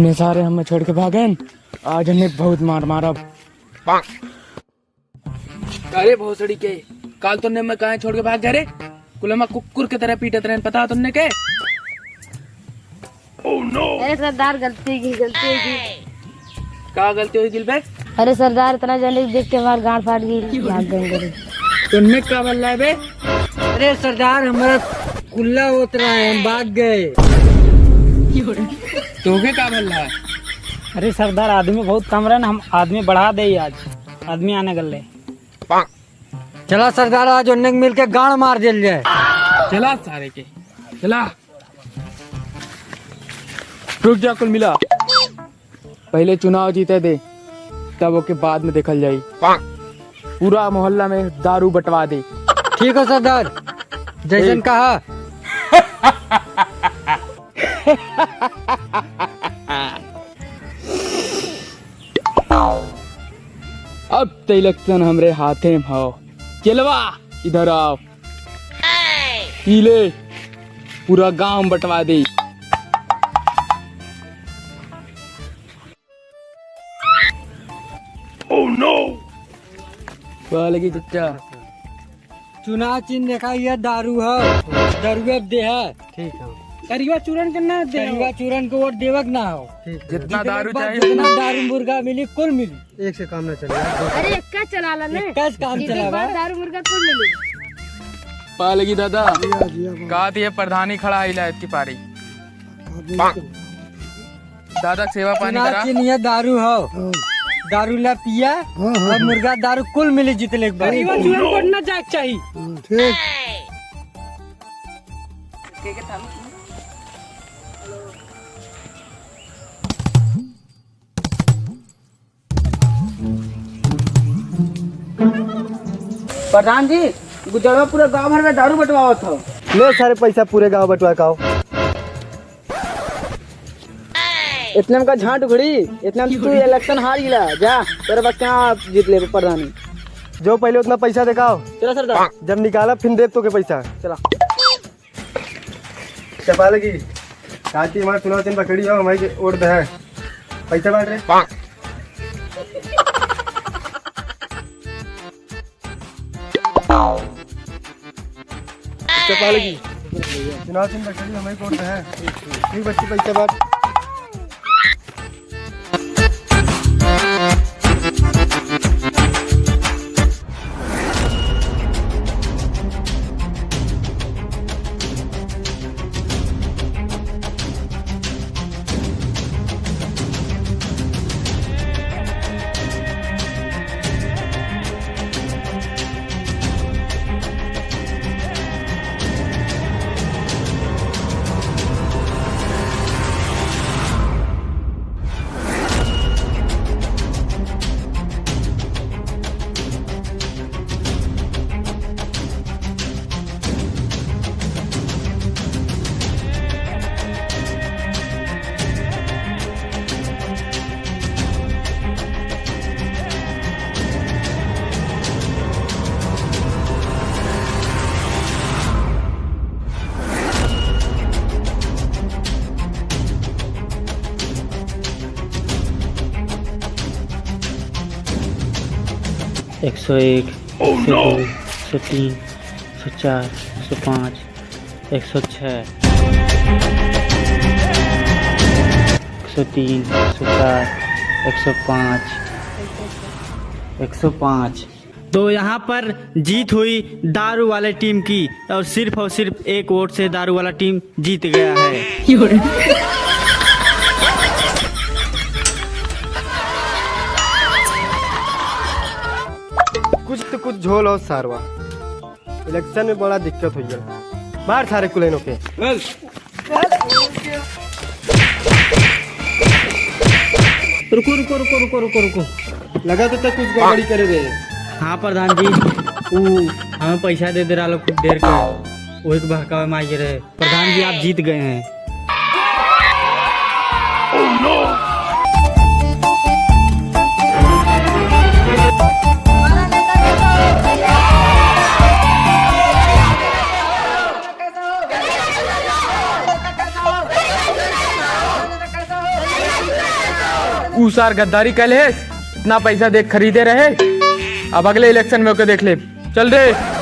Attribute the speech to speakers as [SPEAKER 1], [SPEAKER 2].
[SPEAKER 1] इतने सारे हमें छोड़ के भागे। आज हमें बहुत मार मारा। अरे भोसड़ी के काल तुमने मैं कहा छोड़ के भाग गए रे। कुलमा कुकुर की तरह पीटत रहे, पता तुमने के?
[SPEAKER 2] अरे सरदार गलती की
[SPEAKER 1] क्या गलती हुई गिल भाई?
[SPEAKER 2] अरे सरदार इतना जल्दी देख के हमार गांड फाट गई। भाग गए।
[SPEAKER 1] तुमने क्या बोल रहा है बे?
[SPEAKER 3] अरे सरदार हमारा कुल्ला उतरा है, हम भाग गए।
[SPEAKER 1] तोके क्या बोल रहा है?
[SPEAKER 3] अरे सरदार आदमी बहुत कम रहे ना, हम आदमी बढ़ा दे। आज आदमी आने गले। चला सरदार आज उन्हें मिल के गाड़ मार दिल जाए।
[SPEAKER 1] चला सारे के चला। रुक जा कुल मिला, पहले चुनाव जीते दे, तब ओके बाद में देखल जाई। पूरा मोहल्ला में दारू बंटवा दे।
[SPEAKER 3] ठीक है सरदार, जैसन कहा।
[SPEAKER 1] अब तो इलेक्शन हमरे हाथे में हो। चलवा इधर आओ, पीले पूरा गांव बंटवा दे। Oh no! लगी चचा,
[SPEAKER 3] चुनाव चिन्ह देखा, यह दारू है, दारू अब दे है। ठीक है, करीबा चूरन करना दे, करीबा चूरन को वोट देवक ना हो।
[SPEAKER 1] जितना दारू चाहिए
[SPEAKER 3] जितना दारू मुर्गा मिली कुल मिली।
[SPEAKER 4] एक से काम न चलेगा।
[SPEAKER 2] अरे एक का चला ना,
[SPEAKER 3] कैसे काम चला?
[SPEAKER 2] दारू मुर्गा कुल मिली।
[SPEAKER 1] पालगी दादा कहा थी प्रधानी खड़ा इलायत की पारी। दादा सेवा पानी करा।
[SPEAKER 3] चिन्ह दारू हो, दारू ला पिया और मुर्गा दारू कुल मिली जीतले एक बार। चूरन को ना जाग चाहिए।
[SPEAKER 4] ठीक।
[SPEAKER 1] प्रधान जी गुजरवा पूरा गांव भर में दारू बंटवाओ था।
[SPEAKER 4] ले सारे पैसा पूरे गांव बंटवा का।
[SPEAKER 1] इतने में का झांट उखड़ी, इतने में तू इलेक्शन हार गिला। जा तेरे बस क्या जीत ले प्रधानी।
[SPEAKER 4] जो पहले उतना पैसा दिखाओ।
[SPEAKER 1] चला सरदार,
[SPEAKER 4] जब निकाला फिर देव तो के पैसा।
[SPEAKER 1] चला
[SPEAKER 4] चपा लगी काची हमारे चुनाव चिन्ह पकड़ी हो, हमारी वोट दे है। पैसा बांट रहे। चपा लगी चुनाव चिन्ह पकड़ी हमारी वोट दे है। ठीक बच्ची पैसा बांट।
[SPEAKER 5] एक 101, 102, 103, 104, 105, 106, 103, 104, 105, 105। तो यहाँ पर जीत हुई दारू वाले टीम की और सिर्फ एक वोट से दारू वाला टीम जीत गया है।
[SPEAKER 4] कुछ तो कुछ झोल हो सारवा। इलेक्शन में बड़ा दिक्कत हुई है। बाहर सारे कुलेनों के।
[SPEAKER 5] रुको।
[SPEAKER 4] लगा तो तक कुछ गड़बड़ी करे रहे।
[SPEAKER 5] हाँ प्रधान जी, वो हमें पैसा दे रहा लोग खूब देर का, वही के बहकावे में आए रहे। प्रधान जी आप जीत गए हैं।
[SPEAKER 1] सार गद्दारी कल है, इतना पैसा देख खरीदे रहे, अब अगले इलेक्शन में ओके देख ले। चल रे।